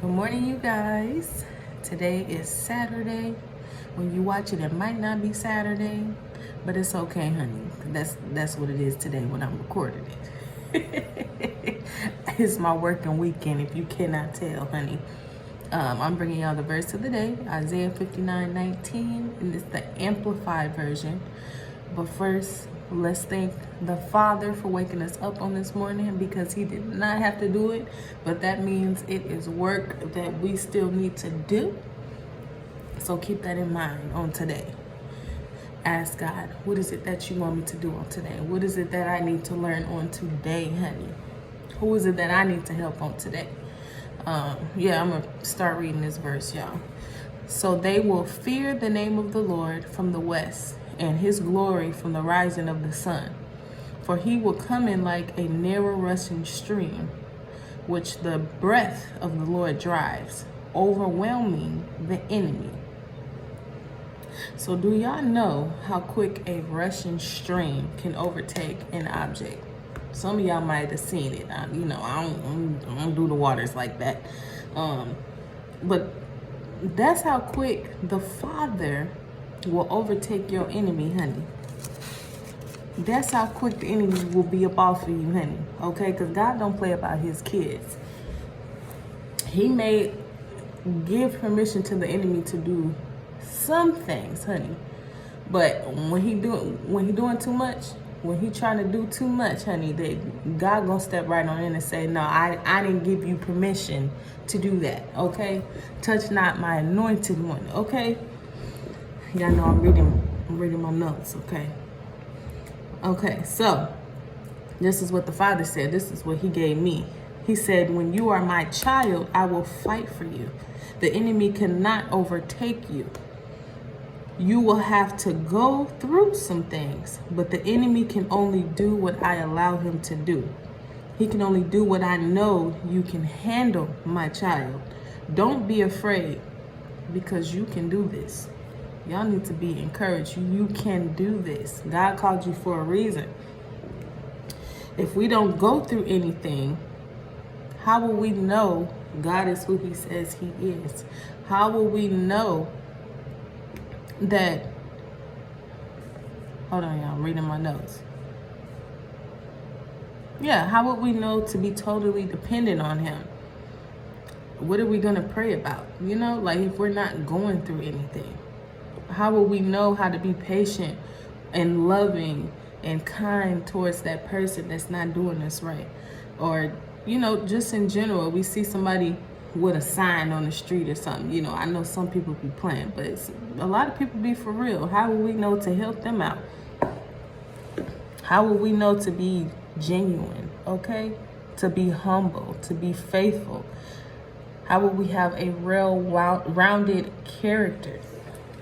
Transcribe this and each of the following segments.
Good morning, you guys. Today is Saturday. When you watch it, it might not be Saturday, but it's okay, honey. That's what it is today when I'm recording it. It's my working weekend, if you cannot tell, honey. I'm bringing y'all the verse of the day, Isaiah 59:19, and it's the Amplified version. But first, let's thank the Father for waking us up on this morning, because he did not have to do it, but that means it is work that we still need to do. So keep that in mind on today. Ask God, what is it that you want me to do on today? What is it that I need to learn on today, honey? Who is it that I need to help on today? I'm going to start reading this verse, y'all. So they will fear the name of the Lord from the west, and his glory from the rising of the sun. For he will come in like a narrow rushing stream, which the breath of the Lord drives, overwhelming the enemy. So do y'all know how quick a rushing stream can overtake an object? Some of y'all might have seen it. I don't do the waters like that. But that's how quick the Father will overtake your enemy, honey. That's how quick the enemy will be up off of you, honey. Okay? Because God don't play about his kids. He may give permission to the enemy to do some things, honey. But when he doing too much, when he trying to do too much, honey, that God gonna step right on in and say, no, I didn't give you permission to do that, okay? Touch not my anointed one, okay? Y'all know I'm reading my notes, okay? Okay, so this is what the Father said. This is what he gave me. He said, when you are my child, I will fight for you. The enemy cannot overtake you. You will have to go through some things, but the enemy can only do what I allow him to do. He can only do what I know you can handle, my child. Don't be afraid, because you can do this. Y'all need to be encouraged. You can do this. God called you for a reason. If we don't go through anything, how will we know God is who he says he is? How will we know that, hold on, y'all, I'm reading my notes. Yeah, how would we know to be totally dependent on him? What are we going to pray about? You know, like if we're not going through anything, how will we know how to be patient and loving and kind towards that person that's not doing us right? Or, you know, just in general, we see somebody with a sign on the street or something. You know, I know some people be playing, but a lot of people be for real. How will we know to help them out? How will we know to be genuine, okay? To be humble, to be faithful? How will we have a real rounded character?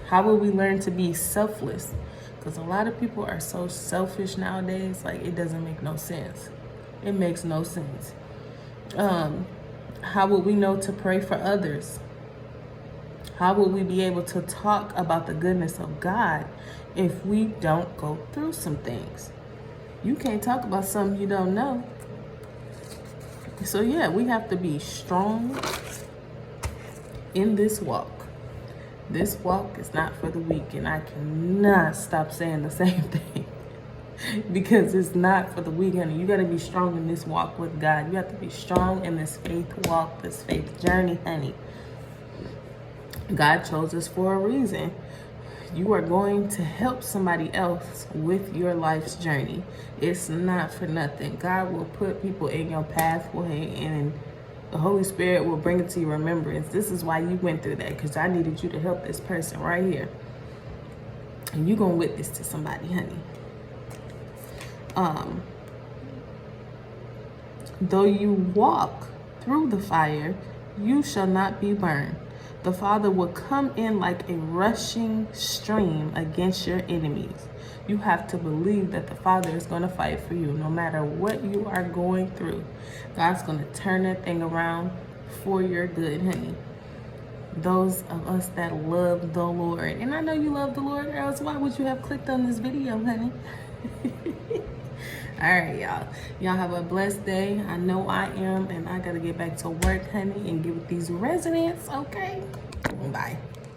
How will we learn to be selfless? Because a lot of people are so selfish nowadays, like it doesn't make no sense. It makes no sense. How will we know to pray for others? How will we be able to talk about the goodness of God if we don't go through some things? You can't talk about something you don't know. So yeah, we have to be strong in this walk. This walk is not for the weak, and I cannot stop saying the same thing. Because it's not for the weak, honey. You got to be strong in this walk with God. You have to be strong in this faith walk, this faith journey, honey. God chose us for a reason. You are going to help somebody else with your life's journey. It's not for nothing. God will put people in your pathway, and the Holy Spirit will bring it to your remembrance. This is why you went through that, because I needed you to help this person right here. And you're going to witness to somebody, honey. Though you walk through the fire, you shall not be burned. The Father will come in like a rushing stream against your enemies. You have to believe that the Father is going to fight for you no matter what you are going through. God's going to turn that thing around for your good, honey. Those of us that love the Lord, and I know you love the Lord, or else why would you have clicked on this video, honey? right, y'all. Y'all have a blessed day. I know I am, and I gotta get back to work, honey, and get with these residents, okay? Bye.